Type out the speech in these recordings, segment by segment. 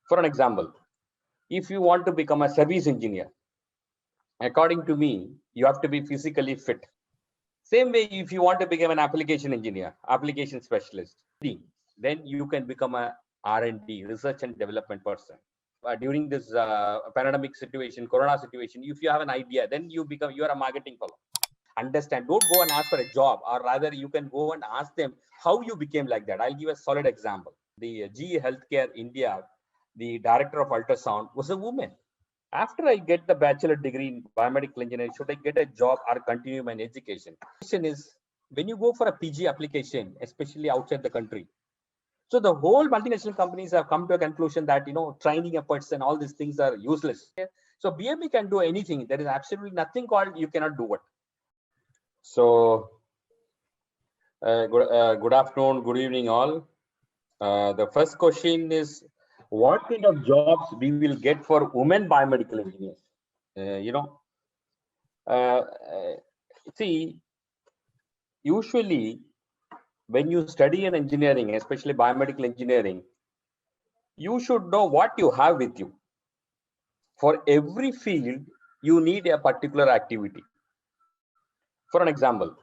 For an example, if you want to become a service engineer, according to me, you have to be physically fit. Same way, if you want to become an application engineer, application specialist, then you can become a R&D, research and development person. During this pandemic situation, Corona situation, if you have an idea, then you are a marketing fellow. Understand, don't go and ask for a job, or rather you can go and ask them how you became like that. I'll give a solid example. The GE Healthcare India, the director of ultrasound was a woman. After I get the bachelor degree in biomedical engineering, should I get a job or continue my education? Question is, when you go for a PG application, especially outside the country, so the whole multinational companies have come to a conclusion that, training a person, all these things are useless. So BME can do anything. There is absolutely nothing called you cannot do it. So good afternoon, good evening all. The first question is, what kind of jobs we will get for women biomedical engineers? See, usually when you study an engineering, especially biomedical engineering, you should know what you have with you. For every field, you need a particular activity. For an example,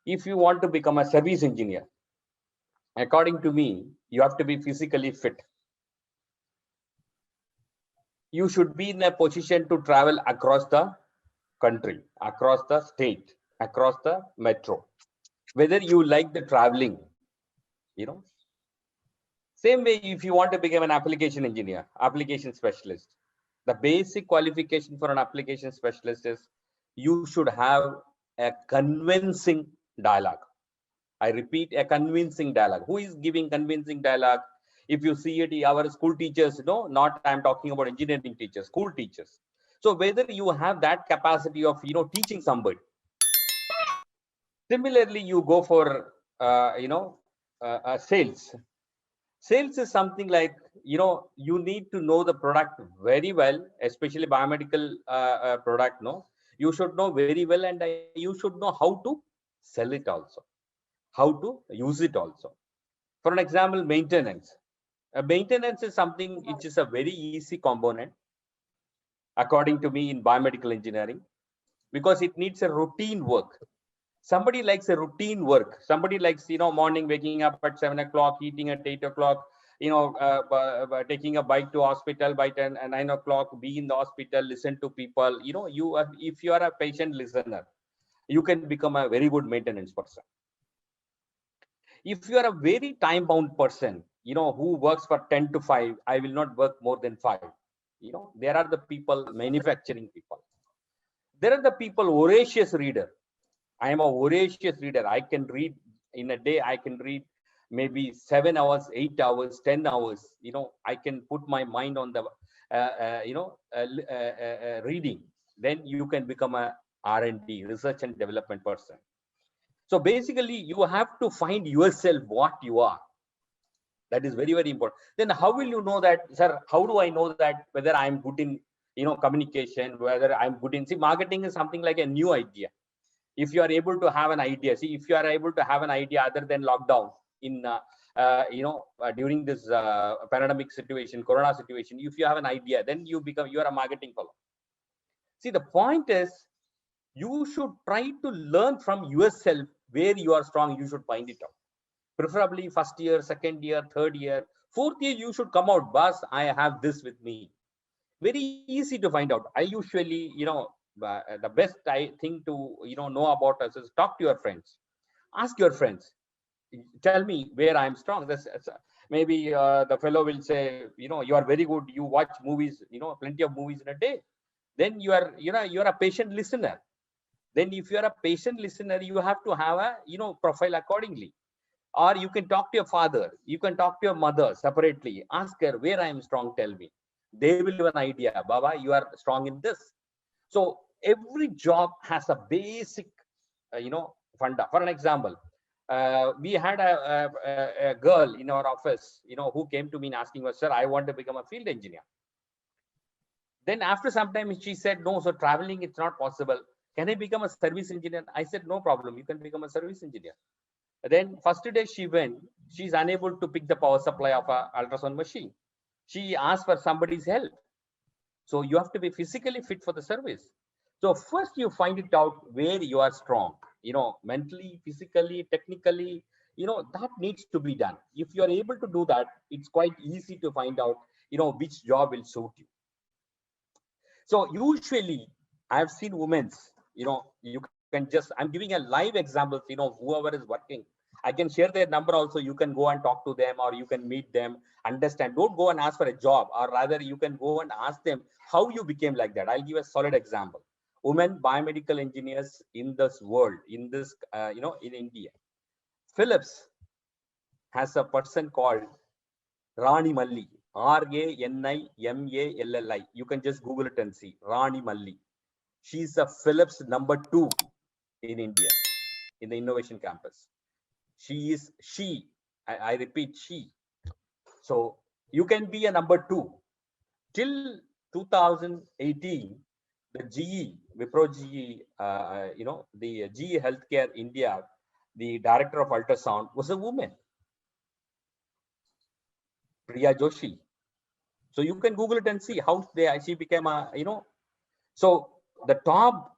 if you want to become a service engineer, according to me, you have to be physically fit. You should be in a position to travel across the country, across the state, across the metro. Whether you like the traveling, Same way, if you want to become an application engineer, application specialist, the basic qualification for an application specialist is you should have a convincing dialogue. I repeat, a convincing dialogue. Who is giving convincing dialogue? If you see it, our school teachers, not I'm talking about engineering teachers, school teachers. So whether you have that capacity of, teaching somebody. Similarly, you go for, sales. Sales is something like, you need to know the product very well, especially biomedical product. You should know very well, and you should know how to sell it also, how to use it also. For an example, maintenance. Maintenance is something which is a very easy component, according to me, in biomedical engineering, because it needs a routine work. Somebody likes a routine work. Somebody likes, morning waking up at 7 o'clock, eating at 8 o'clock, taking a bike to hospital by 10 and 9 o'clock, be in the hospital, listen to people. If you are a patient listener, you can become a very good maintenance person. If you are a very time-bound person, who works for 10 to 5, I will not work more than 5. There are the people, manufacturing people. There are the people, voracious reader. I am a voracious reader. I can read in a day. I can read maybe 7 hours, 8 hours, 10 hours. I can put my mind on the, reading. Then you can become a R&D, research and development person. So basically, you have to find yourself what you are. That is very, very important. Then how will you know that, sir? How do I know that whether I'm good in, communication, whether I'm good in, see, marketing is something like a new idea. If you are able to have an idea, if you are able to have an idea other than lockdown in, during this pandemic situation, Corona situation, if you have an idea, then you are a marketing fellow. See, the point is, you should try to learn from yourself where you are strong. You should find it out. Preferably first year, second year, third year, fourth year, you should come out, boss, I have this with me. Very easy to find out. I usually, the best thing to, know about us is talk to your friends. Ask your friends, tell me where I'm strong. Maybe the fellow will say, you are very good. You watch movies, plenty of movies in a day. Then you are a patient listener. Then if you are a patient listener, you have to have a, profile accordingly. Or you can talk to your father, you can talk to your mother separately. Ask her, where I am strong, tell me. They will have an idea, Baba, you are strong in this. So every job has a basic, funda. For an example, we had a girl in our office, who came to me and asking us, sir, I want to become a field engineer. Then after some time, she said, no, so traveling, it's not possible. Can I become a service engineer? I said, no problem, you can become a service engineer. Then first day she went, she's unable to pick the power supply of a ultrasound machine. She asks for somebody's help. So you have to be physically fit for the service. So first you find it out where you are strong, mentally, physically, technically, that needs to be done. If you are able to do that, it's quite easy to find out, which job will suit you. So usually I've seen women's, you can just, I'm giving a live example, whoever is working, I can share their number also. You can go and talk to them, or you can meet them, understand. Don't go and ask for a job, or rather you can go and ask them how you became like that. I'll give a solid example. Women biomedical engineers in this world, in this, in India. Philips has a person called Rani Malli, Ranimall. You can just Google it and see Rani Malli. She's a Philips #2 in India, in the innovation campus. I repeat, she. So you can be a #2. Till 2018, the GE, Wipro GE, the GE Healthcare India, the director of ultrasound was a woman, Priya Joshi. So you can Google it and see how she became a, so the top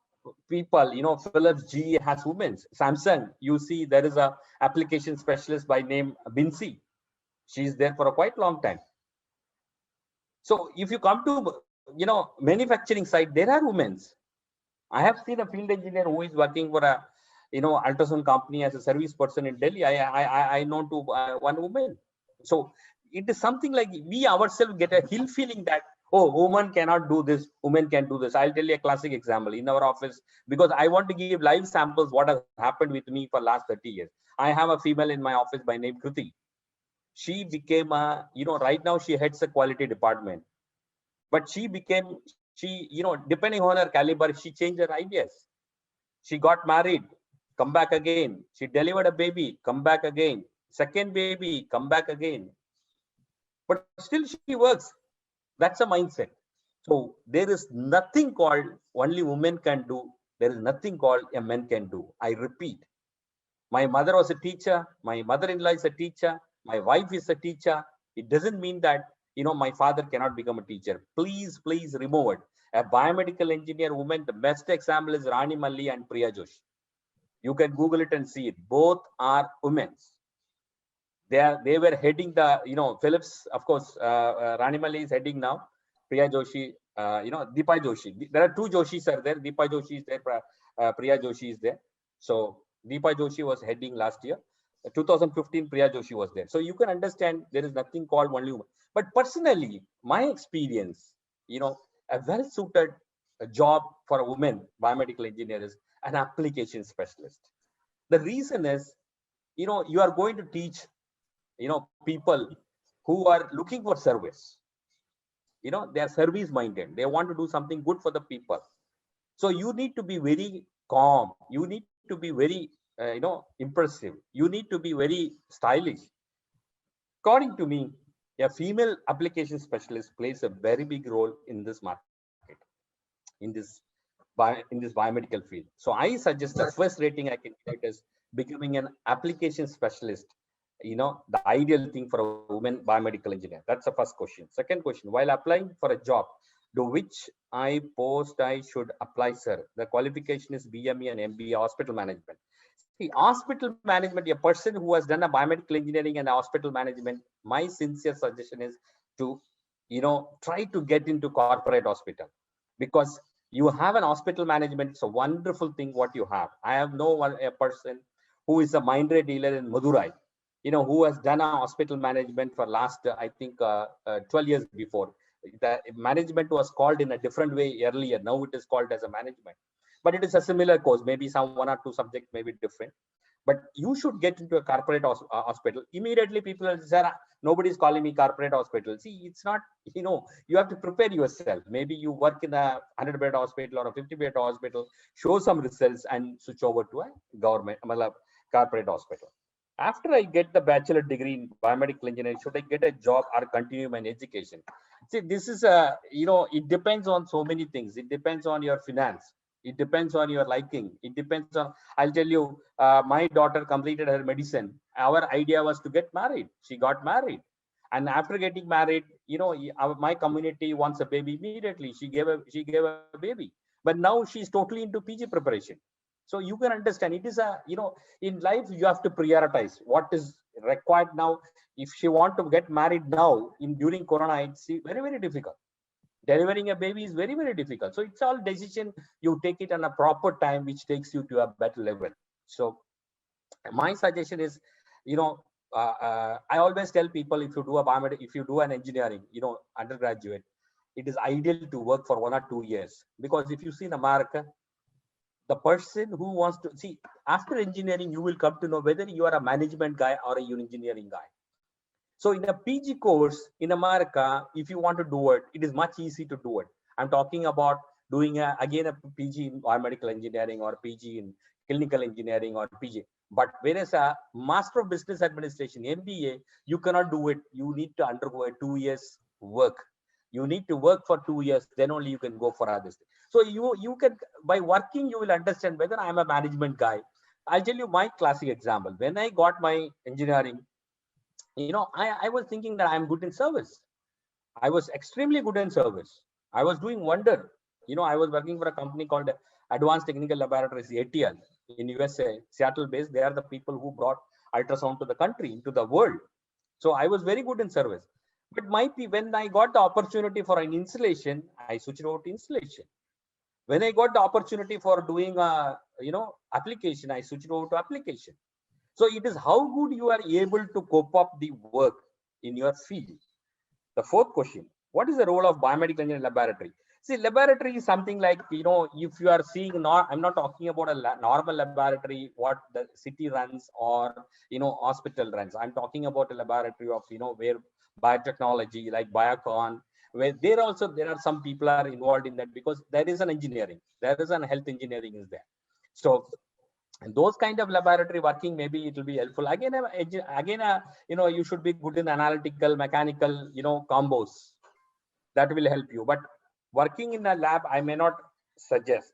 people, Philips, GE has women. Samsung, you see there is a application specialist by name Binsi. She's there for a quite long time. So if you come to, manufacturing side, there are women. I have seen a field engineer who is working for a, ultrasound company as a service person in Delhi. I know to one woman. So it is something like we ourselves get a hill feeling that, oh, woman cannot do this, women can do this. I'll tell you a classic example in our office, because I want to give live samples what has happened with me for last 30 years. I have a female in my office by name Kruti. She became a, right now she heads a quality department, but depending on her caliber, she changed her ideas. She got married, come back again. She delivered a baby, come back again. Second baby, come back again. But still she works. That's a mindset. So there is nothing called only women can do. There is nothing called a man can do. I repeat, my mother was a teacher. My mother-in-law is a teacher. My wife is a teacher. It doesn't mean that, my father cannot become a teacher. Please remove it. A biomedical engineer woman, the best example is Rani Malli and Priya Joshi. You can Google it and see it. Both are women. They were heading the, Philips, of course, Rani Malli is heading now. Priya Joshi, Deepa Joshi. There are two Joshis are there. Deepa Joshi is there. Priya Joshi is there. So Deepa Joshi was heading last year. 2015, Priya Joshi was there. So you can understand there is nothing called only woman. But personally, my experience, a well-suited job for a woman biomedical engineer is an application specialist. The reason is, you are going to teach, people who are looking for service. They are service minded. They want to do something good for the people. So you need to be very calm. You need to be very, impressive. You need to be very stylish. According to me, a female application specialist plays a very big role in this market, in this biomedical field. So I suggest the first rating I can get is becoming an application specialist. The ideal thing for a woman biomedical engineer. That's the first question. Second question: while applying for a job, to which post I should apply, sir? The qualification is BME and MBA hospital management. See, hospital management, a person who has done a biomedical engineering and hospital management, my sincere suggestion is to, try to get into corporate hospital, because you have an hospital management. It's a wonderful thing what you have. I have a person who is a Mindray dealer in Madurai, who has done a hospital management for last, I think, 12 years before. The management was called in a different way earlier. Now it is called as a management, but it is a similar course. Maybe some one or two subjects may be different, but you should get into a corporate hospital. Immediately people will say, nobody is calling me corporate hospital. See, it's not, you have to prepare yourself. Maybe you work in a 100-bed hospital or a 50-bed hospital, show some results and switch over to a government, corporate hospital. After I get the bachelor degree in biomedical engineering, should I get a job or continue my education? See, this is it depends on so many things. It depends on your finance. It depends on your liking. It depends on, I'll tell you, my daughter completed her medicine. Our idea was to get married. She got married. And after getting married, my community wants a baby immediately. She gave a baby, but now she's totally into PG preparation. So you can understand it is in life you have to prioritize what is required now. If she want to get married now during Corona, it's very, very difficult. Delivering a baby is very, very difficult. So it's all decision. You take it on a proper time, which takes you to a better level. So my suggestion is, I always tell people, if you do a biomedical, if you do an engineering, undergraduate, it is ideal to work for 1 or 2 years. Because if you see in America, the person who wants to see after engineering, you will come to know whether you are a management guy or a engineering guy. So in a PG course in America, if you want to do it, it is much easy to do it. I'm talking about doing again a PG in biomedical engineering or PG in clinical engineering or PG. But whereas a Master of Business Administration, MBA, you cannot do it. You need to undergo a 2 years work. You need to work for 2 years, then only you can go for others. So you can, by working, you will understand whether I'm a management guy. I'll tell you my classic example. When I got my engineering, I was thinking that I'm good in service. I was extremely good in service. I was doing wonder. I was working for a company called Advanced Technical Laboratories, ATL, in USA, Seattle based. They are the people who brought ultrasound to the country, into the world. So I was very good in service. But when I got the opportunity for an installation, I switched over to installation. When I got the opportunity for doing application, I switched over to application. So it is how good you are able to cope up the work in your field. The fourth question, what is the role of biomedical engineering laboratory? See, laboratory is something like, if you are seeing, I'm not talking about a normal laboratory, what the city runs or, hospital runs. I'm talking about a laboratory of, where biotechnology like Biocon, where there are some people are involved in that, because there is an engineering, there is an health engineering is there. So and those kind of laboratory working, maybe it will be helpful. Again, you should be good in analytical, mechanical, combos. That will help you. But working in a lab, I may not suggest.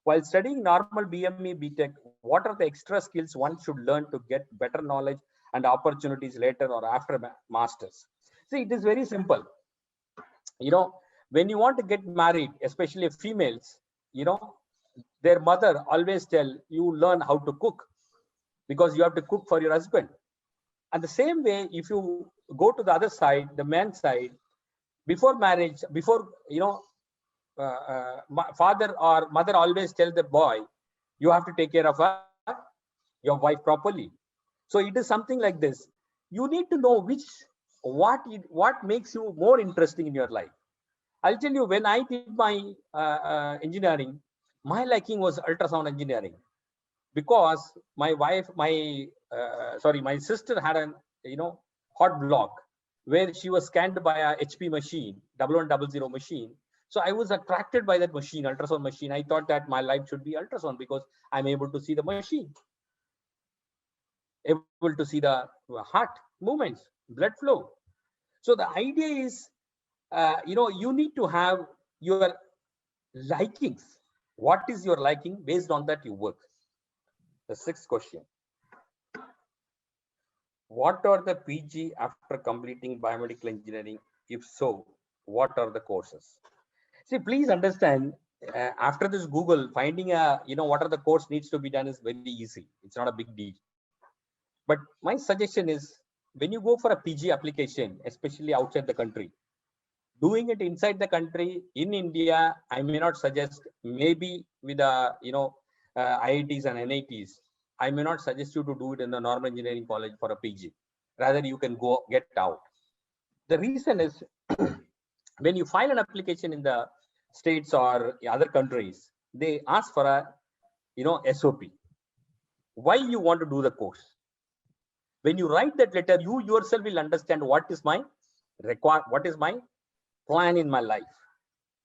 While studying normal BME, BTech, what are the extra skills one should learn to get better knowledge and opportunities later or after masters? See, it is very simple. When you want to get married, especially females, their mother always tell you learn how to cook, because you have to cook for your husband. And the same way, if you go to the other side, the man's side, before marriage, before father or mother always tell the boy, you have to take care of your wife properly. So it is something like this. You need to know what makes you more interesting in your life. I'll tell you, when I did my engineering, my liking was ultrasound engineering, because my sister had an hot block where she was scanned by a HP machine, 1100 machine. So I was attracted by that machine, ultrasound machine. I thought that my life should be ultrasound, because I'm able to see the machine, able to see the heart movements, blood flow. So the idea is, you need to have your likings. What is your liking? Based on that, you work. The sixth question. What are the PG after completing biomedical engineering? If so, what are the courses? See, please understand, after this Google, finding what are the course needs to be done is very easy. It's not a big deal. But my suggestion is, when you go for a PG application, especially outside the country, doing it inside the country in India, I may not suggest. Maybe with IITs and NITs, I may not suggest you to do it in the normal engineering college for a PG. Rather, you can go get out. The reason is, when you file an application in the states or other countries, they ask for a SOP. Why you want to do the course? When you write that letter, you yourself will understand what is my plan in my life.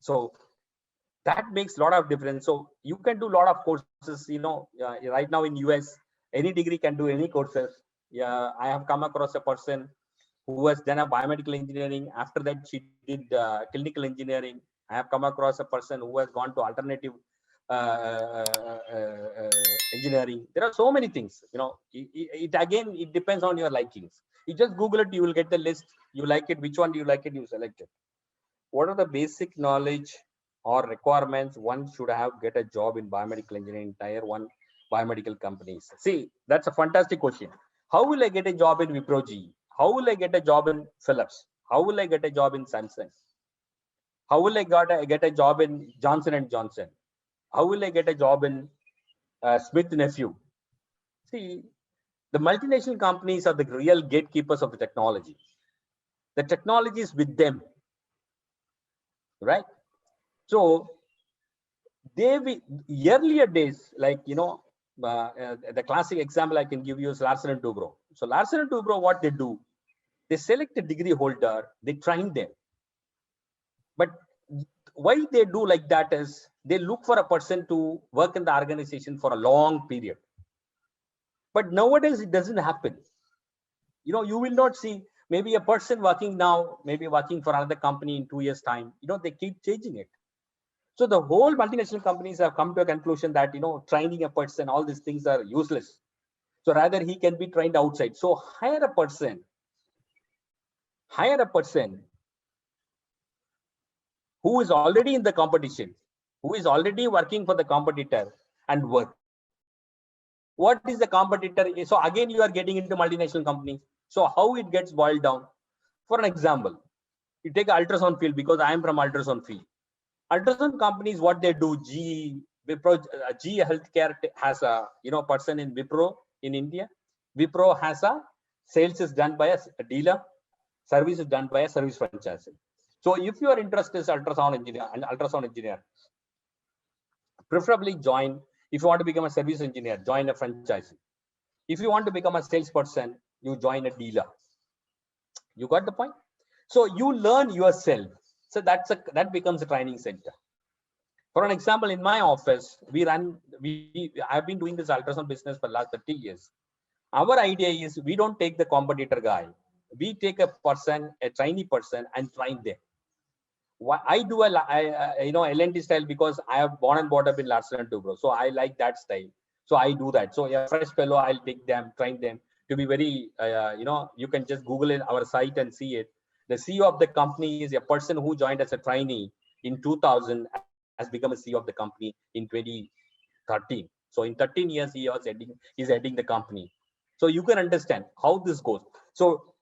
So that makes a lot of difference. So you can do a lot of courses. Right now in US, any degree can do any courses. Yeah, I have come across a person who has done a biomedical engineering. After that, she did clinical engineering. I have come across a person who has gone to alternative engineering. There are so many things, it again, it depends on your likings. You just Google it, you will get the list. You like it, which one do you like it, you select it. What are the basic knowledge or requirements one should have get a job in biomedical engineering tier 1 biomedical companies? See, that's a fantastic question. How will I get a job in Wipro G? How will I get a job in Philips? How will I get a job in Samsung? How will I get a job in Johnson and Johnson? How will I get a job in Smith Nephew? See, the multinational companies are the real gatekeepers of the technology. The technology is with them, right? So earlier days, like, the classic example I can give you is Larsen and Toubro. So Larsen and Toubro, what they do, they select a degree holder, they train them. But why they do like that is they look for a person to work in the organization for a long period. But nowadays it doesn't happen. You will not see maybe a person working now, maybe working for another company in 2 years' time. They keep changing it. So the whole multinational companies have come to a conclusion that, training a person, all these things are useless. So rather he can be trained outside. So hire a person who is already in the competition, who is already working for the competitor and work. What is the competitor? So again, you are getting into multinational companies. So how it gets boiled down? For an example, you take an ultrasound field, because I am from ultrasound field. Ultrasound companies, what they do, Wipro, GE Healthcare has a person in Wipro in India. Wipro has a sales is done by a dealer, service is done by a service franchisee. So if you are interested as ultrasound engineer, preferably join. If you want to become a service engineer, join a franchisee. If you want to become a salesperson, you join a dealer. You got the point? So you learn yourself. So that becomes a training center. For an example, in my office, I've been doing this ultrasound business for the last 30 years. Our idea is we don't take the competitor guy. We take a person, a trainee person, and train them. I do L&D style because I have born and brought up in Larsen and Toubro. So I like that style. So I do that. So a fresh fellow, I'll take them, train them to be very, you can just Google in our site and see it. The CEO of the company is a person who joined as a trainee in 2000, has become a CEO of the company in 2013. So in 13 years, he's heading the company. So you can understand how this goes. So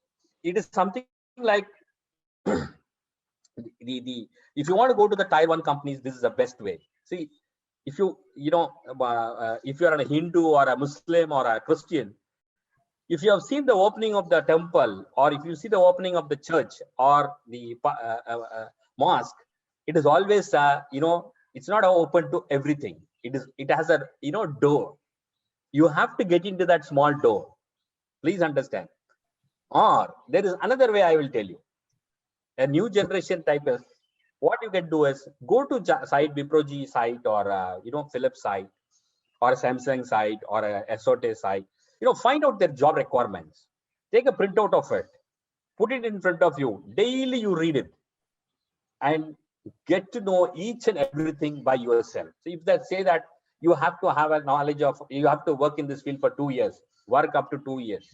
it is something like if you want to go to the tier 1 companies, this is the best way. See, if if you're a Hindu or a Muslim or a Christian, if you have seen the opening of the temple, or if you see the opening of the church or the mosque, it is always it's not open to everything. It has a door. You have to get into that small door. Please understand. Or there is another way I will tell you. A new generation type is, what you can do is go to site, Wipro G site, or Philips site, or a Samsung site, or a SOT site. Find out their job requirements. Take a printout of it, put it in front of you. Daily you read it, and get to know each and everything by yourself. So if they say that you have to have a knowledge of, you have to work in this field for 2 years, work up to 2 years.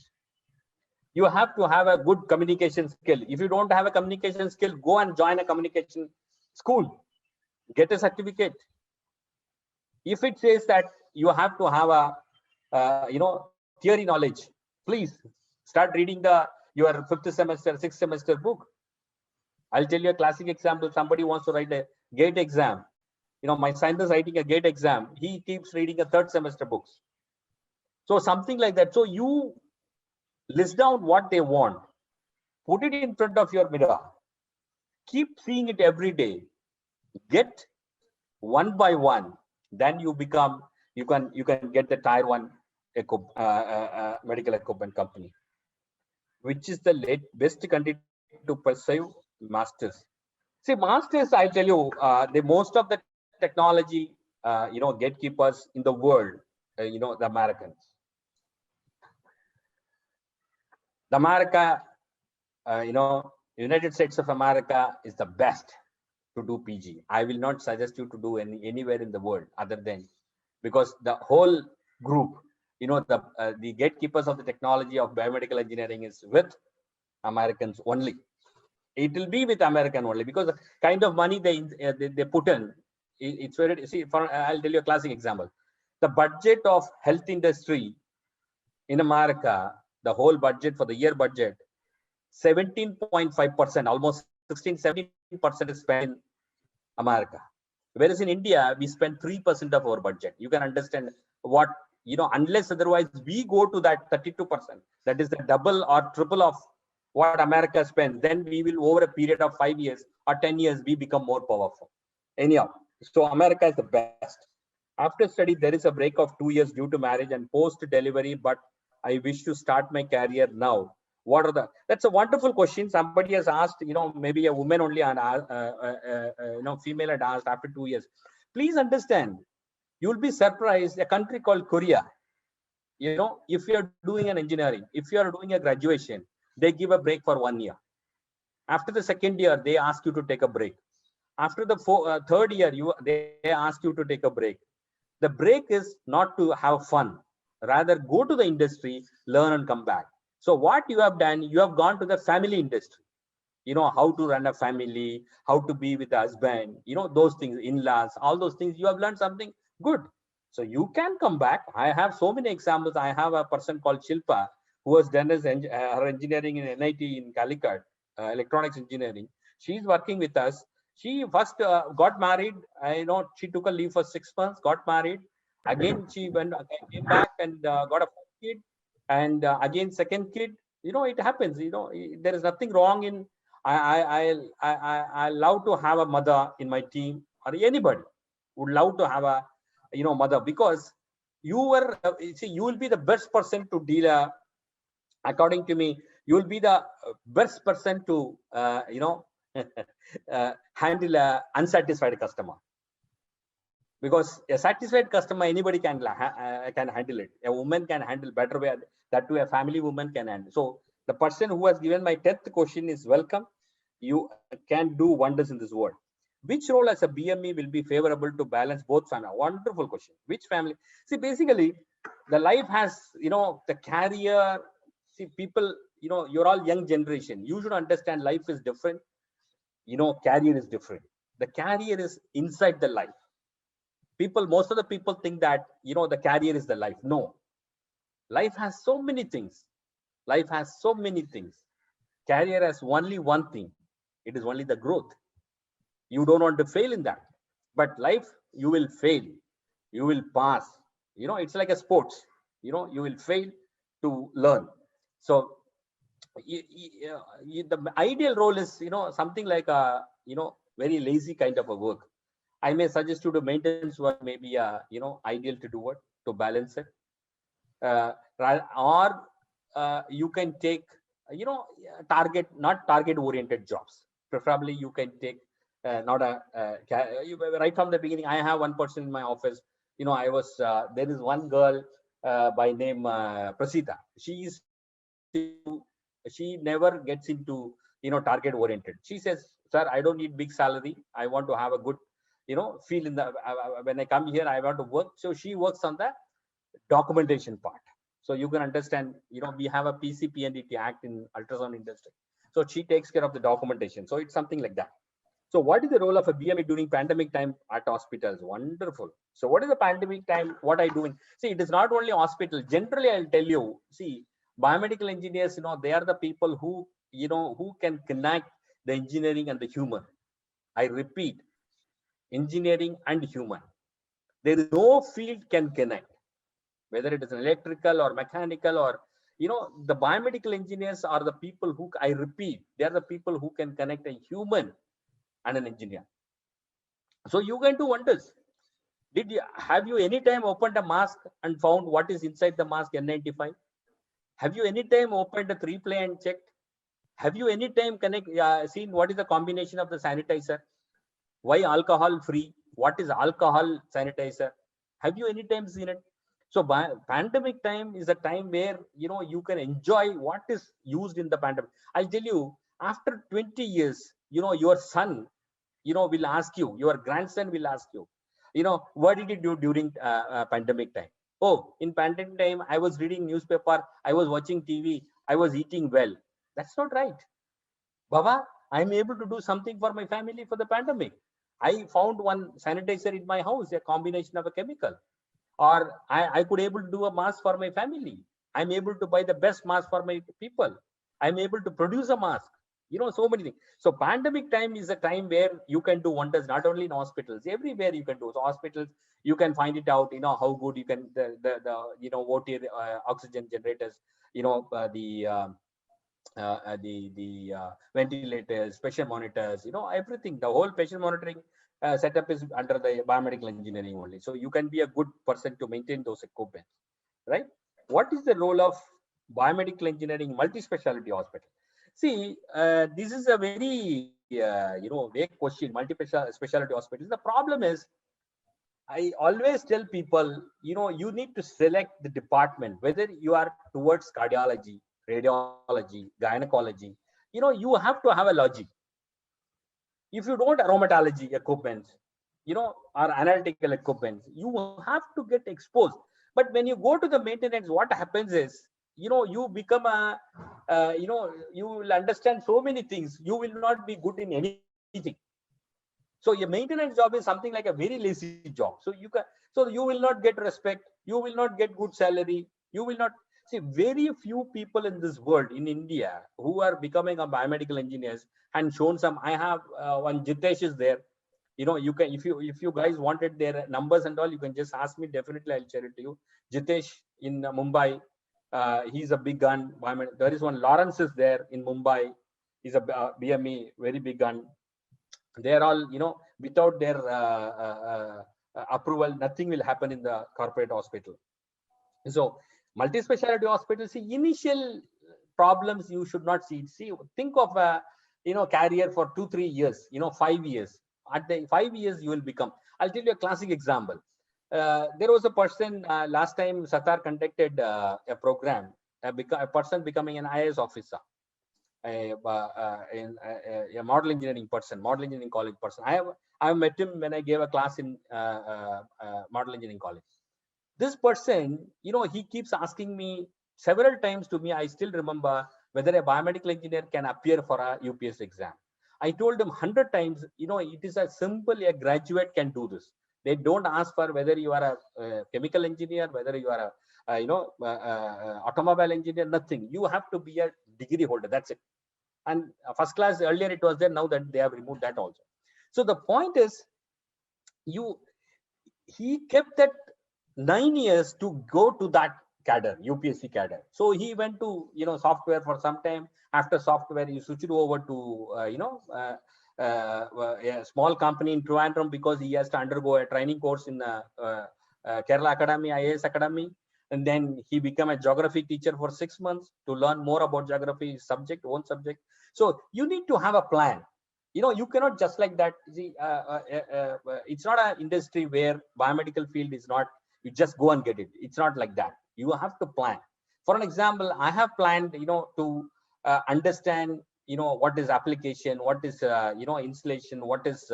You have to have a good communication skill. If you don't have a communication skill, go and join a communication school, get a certificate. If it says that you have to have a theory knowledge, please start reading your 5th semester, 6th semester book. I'll tell you a classic example. Somebody wants to write a GATE exam. My son is writing a GATE exam. He keeps reading a 3rd semester books. So something like that. So you list down what they want, put it in front of your mirror, keep seeing it every day, get one by one, then you can get the tier 1 medical equipment company, which is the best country to pursue masters. See, masters, I'll tell you, the most of the technology gatekeepers in the world, the Americans. The America, United States of America is the best to do PG. I will not suggest you to do anywhere in the world other than, because the whole group. The gatekeepers of the technology of biomedical engineering is with Americans only. It will be with American only because the kind of money they put in, it's very, see, I'll tell you a classic example. The budget of health industry in America, the whole budget for the year budget, 17.5%, almost 16-17% is spent in America. Whereas in India, we spend 3% of our budget. You can understand what, unless otherwise we go to that 32%, that is the double or triple of what America spends, then we will, over a period of 5 years or 10 years, we become more powerful. Anyhow, so America is the best. After study, there is a break of 2 years due to marriage and post-delivery, but I wish to start my career now. What are that's a wonderful question. Somebody has asked, maybe a woman only, and female had asked after 2 years. Please understand, you'll be surprised, a country called Korea, if you're doing an engineering, if you're doing a graduation, they give a break for 1 year. After the second year, they ask you to take a break. After the third year, they ask you to take a break. The break is not to have fun. Rather, go to the industry, learn and come back. So what you have done, you have gone to the family industry. How to run a family, how to be with the husband, those things, in-laws, all those things. You have learned something good. So you can come back. I have so many examples. I have a person called Shilpa who has done her engineering in NIT in Calicut, electronics engineering. She's working with us. She first got married. She took a leave for 6 months, got married. Again, she came back and got a first kid. And again, second kid. It happens. There is nothing wrong in. I love to have a mother in my team, or anybody would love to have a mother, because you will be the best person to deal. According to me, you will be the best person to handle a unsatisfied customer, because a satisfied customer, anybody can handle it. A woman can handle better way, that to a family woman can handle. So the person who has given my 10th question is welcome. You can do wonders in this world. Which role as a BME will be favorable to balance both family? Wonderful question. Which family? See, basically, the life has, the career. See, people, you're all young generation. You should understand life is different. Career is different. The career is inside the life. Most of the people think that, the career is the life. No. Life has so many things. Life has so many things. Career has only one thing. It is only the growth. You don't want to fail in that. But life, you will fail. You will pass. It's like a sports. You will fail to learn. So the ideal role is, something like a, very lazy kind of a work. I may suggest you to maintenance work, maybe, ideal to do it, to balance it. Or you can take, not target oriented jobs. Preferably you can take not right from the beginning. I have one person in my office. There is one girl by name Prasita. She never gets into, target oriented. She says, sir, I don't need big salary. I want to have a good, feel in the, when I come here, I want to work. So she works on the documentation part. So you can understand, we have a PCPNDT Act in ultrasound industry. So she takes care of the documentation. So it's something like that. So what is the role of a BME during pandemic time at hospitals? Wonderful. So what is the pandemic time? What I doing? See, it is not only hospital. Generally, I'll tell you, see, biomedical engineers, they are the people who, who can connect the engineering and the human. I repeat, engineering and human. There is no field can connect, whether it is an electrical or mechanical or, the biomedical engineers are the people who, I repeat, they are the people who can connect a human and an engineer. So you can do wonders. Have you any time opened a mask and found what is inside the mask, N95? Have you any time opened a 3-play and checked? Have you any time seen what is the combination of the sanitizer? Why alcohol free? What is alcohol sanitizer? Have you any time seen it? So pandemic time is a time where, you can enjoy what is used in the pandemic. I'll tell you, after 20 years, your son, will ask you, your grandson will ask you, what did you do during pandemic time? Oh, in pandemic time, I was reading newspaper, I was watching TV, I was eating well. That's not right. Baba, I'm able to do something for my family for the pandemic. I found one sanitizer in my house, a combination of a chemical. Or I could able to do a mask for my family. I'm able to buy the best mask for my people. I'm able to produce a mask. So many things. So pandemic time is a time where you can do wonders, not only in hospitals, everywhere you can do. So hospitals, you can find it out, how good you can, OT, oxygen generators, the ventilators, patient monitors, everything. The whole patient monitoring setup is under the biomedical engineering only. So you can be a good person to maintain those equipment, right? What is the role of biomedical engineering multi-specialty hospital? See, this is a very vague question. Multi-specialty hospitals. The problem is, I always tell people, you need to select the department, whether you are towards cardiology, radiology, gynecology, you have to have a logic. If you don't aromatology equipment, or analytical equipment, you have to get exposed. But when you go to the maintenance, what happens is, you become you will understand so many things. You will not be good in anything. So your maintenance job is something like a very lazy job. So you will not get respect. You will not get good salary. You will not see. Very few people in this world, in India, who are becoming a biomedical engineers and shown some. I have one Jitesh is there. You can, if you guys wanted their numbers and all, you can just ask me. Definitely, I'll share it to you. Jitesh in Mumbai, he's a big gun. There is one Lawrence is there in Mumbai. He's a BME, very big gun. They are all, without their approval, nothing will happen in the corporate hospital. So multi-specialty hospitals, see, initial problems you should not see. Think of a career for 2-3 years, 5 years. At the 5 years you will become. I'll tell you a classic example. There was a person last time Satar conducted a program, a person becoming an IAS officer, a model engineering person, model engineering college person. I met him when I gave a class in model engineering college. This person, he keeps asking me several times to me. I still remember whether a biomedical engineer can appear for a UPS exam. I told him 100 times, it is a simple, a graduate can do this. They don't ask for whether you are a chemical engineer, whether you are automobile engineer, nothing. You have to be a degree holder. That's it. And first class, earlier it was there. Now that they have removed that also. So the point is, he kept that 9 years to go to that cadre, UPSC cadre. So he went to, software for some time. After software, he switched over to, a small company in Trivandrum, because he has to undergo a training course in Kerala Academy, IAS Academy. And then he became a geography teacher for 6 months to learn more about geography subject, own subject. So you need to have a plan. You cannot just like that. See, it's not an industry where biomedical field is not, you just go and get it. It's not like that. You have to plan. For an example, I have planned, to understand, what is application, what is, installation, what is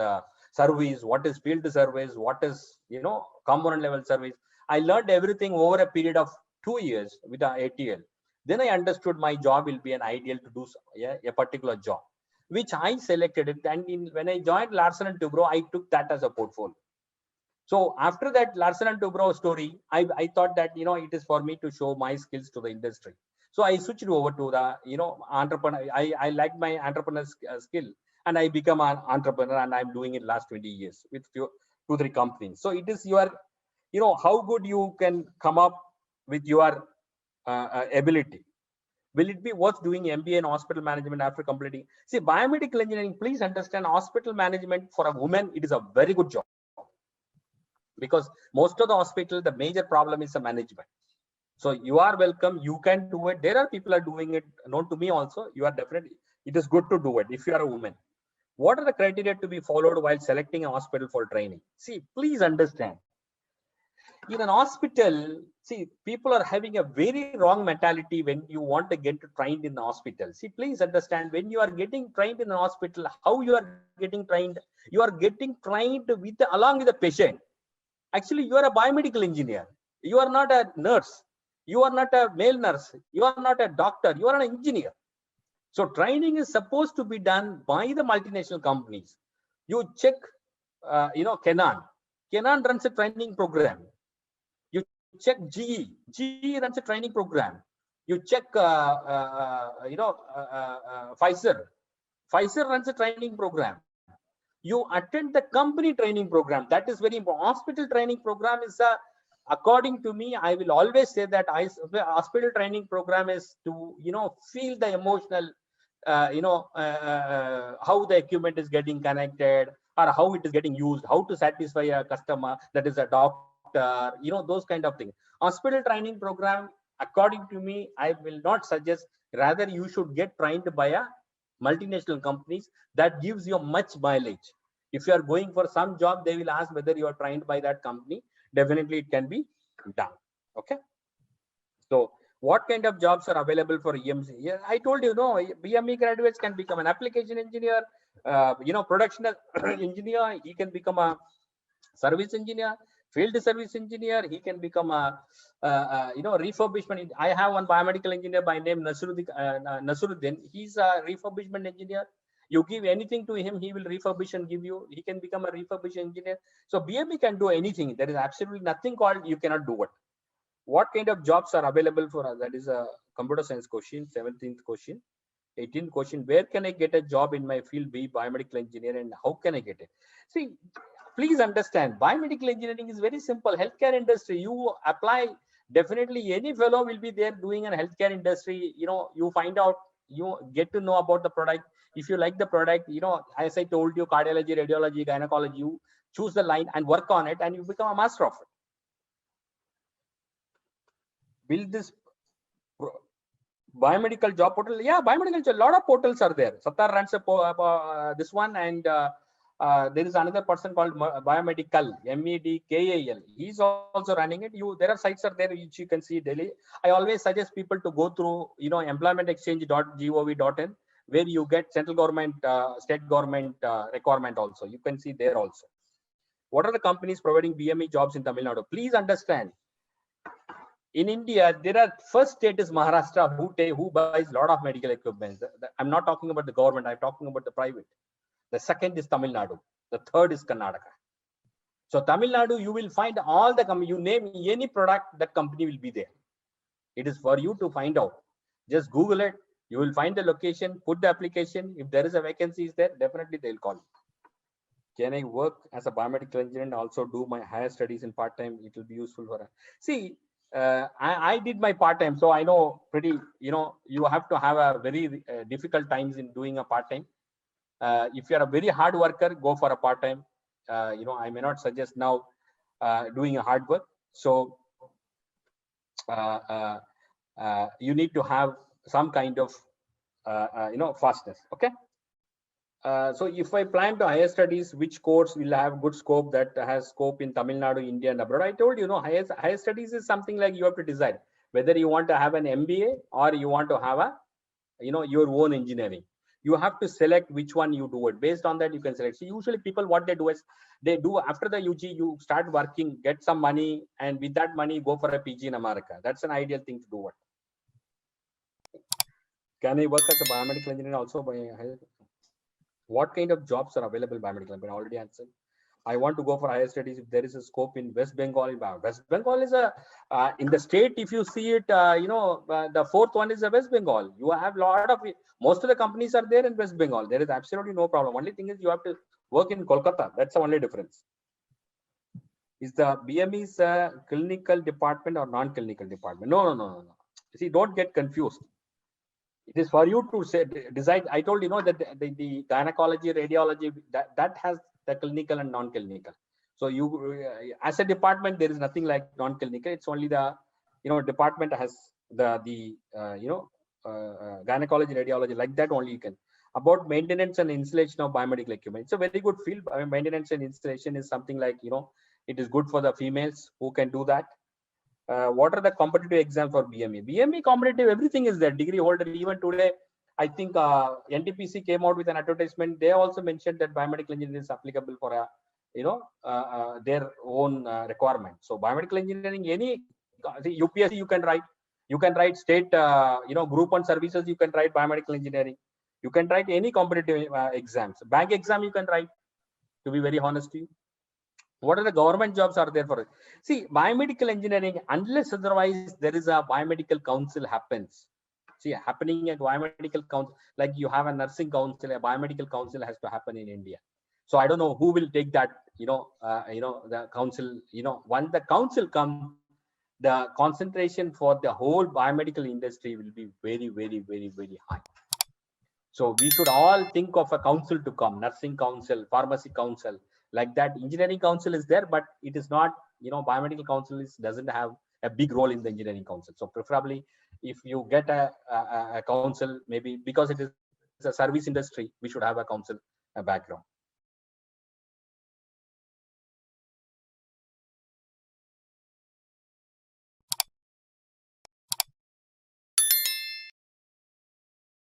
service, what is field service, what is, component level service. I learned everything over a period of 2 years with the ATL. Then I understood my job will be an ideal to do a particular job, which I selected it. And when I joined Larsen and Toubro, I took that as a portfolio. So after that Larsen and Toubro story, I thought that, it is for me to show my skills to the industry. So I switched over to the, entrepreneur. I like my entrepreneur skill, and I become an entrepreneur, and I'm doing it last 20 years with 2-3 companies. So it is your, how good you can come up with your ability. Will it be worth doing MBA in hospital management after completing? See, biomedical engineering, please understand, hospital management for a woman, it is a very good job. Because most of the hospital, the major problem is the management. So you are welcome. You can do it. There are people are doing it. Known to me also. You are definitely, it is good to do it if you are a woman. What are the criteria to be followed while selecting a hospital for training? See, please understand. In an hospital, see, people are having a very wrong mentality when you want to get trained in the hospital. See, please understand, when you are getting trained in the hospital, how you are getting trained? You are getting trained along with the patient. Actually, you are a biomedical engineer. You are not a nurse. You are not a male nurse. You are not a doctor. You are an engineer. So training is supposed to be done by the multinational companies. You check, Canon. Canon runs a training program. You check GE. GE runs a training program. You check, Pfizer. Pfizer runs a training program. You attend the company training program. That is very important. Hospital training program is according to me, I will always say that hospital training program is to, feel the emotional, how the equipment is getting connected or how it is getting used, how to satisfy a customer, that is a doctor, those kind of things. Hospital training program, according to me, I will not suggest. Rather, you should get trained by a multinational companies that gives you much mileage. If you are going for some job, they will ask whether you are trained by that company. Definitely it can be done. Okay. So what kind of jobs are available for EMC? Yeah, I told you, no, BME graduates can become an application engineer, production engineer. He can become a service engineer, field service engineer. He can become a, refurbishment. I have one biomedical engineer by name Nasruddin. He's a refurbishment engineer. You give anything to him, he will refurbish and give you. He can become a refurbish engineer. So BME can do anything. There is absolutely nothing called you cannot do it. What kind of jobs are available for us? That is a computer science question, 17th question. 18th question, where can I get a job in my field, be biomedical engineer, and how can I get it? See, please understand, biomedical engineering is very simple. Healthcare industry, you apply, definitely any fellow will be there doing an healthcare industry. You find out, you get to know about the product. If you like the product, as I told you, cardiology, radiology, gynecology, you choose the line and work on it and you become a master of it. Build this biomedical job portal. Yeah, biomedical, a lot of portals are there. Sattar runs this one, and there is another person called Biomedical, MEDKAL. He's also running it. There are sites are there which you can see daily. I always suggest people to go through, employmentexchange.gov.in, where you get central government, state government requirement also. You can see there also. What are the companies providing BME jobs in Tamil Nadu? Please understand, in India, there are first state is Maharashtra, who buys a lot of medical equipment. I'm not talking about the government. I'm talking about the private. The second is Tamil Nadu. The third is Karnataka. So Tamil Nadu, you will find all the company. You name any product, that company will be there. It is for you to find out. Just Google it. You will find the location. Put the application. If there is a vacancy is there, definitely they'll call you. Can I work as a biomedical engineer and also do my higher studies in part-time? It will be useful for us. See, I did my part-time, so I know pretty, you have to have a very difficult times in doing a part-time. If you're a very hard worker, go for a part-time. I may not suggest now doing a hard work. So you need to have some kind of, fastness. Okay. So if I plan to higher studies, which course will have good scope, that has scope in Tamil Nadu, India, and abroad? I told you, higher studies is something like you have to decide whether you want to have an MBA or you want to have a, your own engineering. You have to select which one you do it. Based on that, you can select. So usually people, what they do is, they do after the UG, you start working, get some money, and with that money, go for a PG in America. That's an ideal thing to do it. Can I work as a biomedical engineer also by higher? What kind of jobs are available biomedical? I already answered. I want to go for higher studies if there is a scope in West Bengal. West Bengal is a in the state. If you see it, the fourth one is a West Bengal. You have a lot of, most of the companies are there in West Bengal. There is absolutely no problem. Only thing is you have to work in Kolkata. That's the only difference. Is the BME's clinical department or non-clinical department? No. See, don't get confused. It is for you to say, decide. I told you, that the gynecology, radiology, that has the clinical and non-clinical. So you, as a department, there is nothing like non-clinical. It's only the, department has the gynecology, radiology, like that only you can. About maintenance and installation of biomedical equipment. It's a very good field. I mean, maintenance and installation is something like, it is good for the females who can do that. What are the competitive exams for BME? BME competitive, everything is there. Degree holder, even today, I think NTPC came out with an advertisement. They also mentioned that biomedical engineering is applicable for a, their own requirement. So biomedical engineering, any UPSC you can write. You can write state, group 1 services. You can write biomedical engineering. You can write any competitive exams. Bank exam you can write. To be very honest to you, what are the government jobs are there for it? See, biomedical engineering, unless otherwise there is a biomedical council happens. See, happening at biomedical council, like you have a nursing council, a biomedical council has to happen in India. So I don't know who will take that. The council. Once the council comes, the concentration for the whole biomedical industry will be very, very, very, very high. So we should all think of a council to come, nursing council, pharmacy council, like that. Engineering council is there, but it is not, biomedical council doesn't have a big role in the engineering council. So preferably, if you get a council, maybe because it is a service industry, we should have a council background.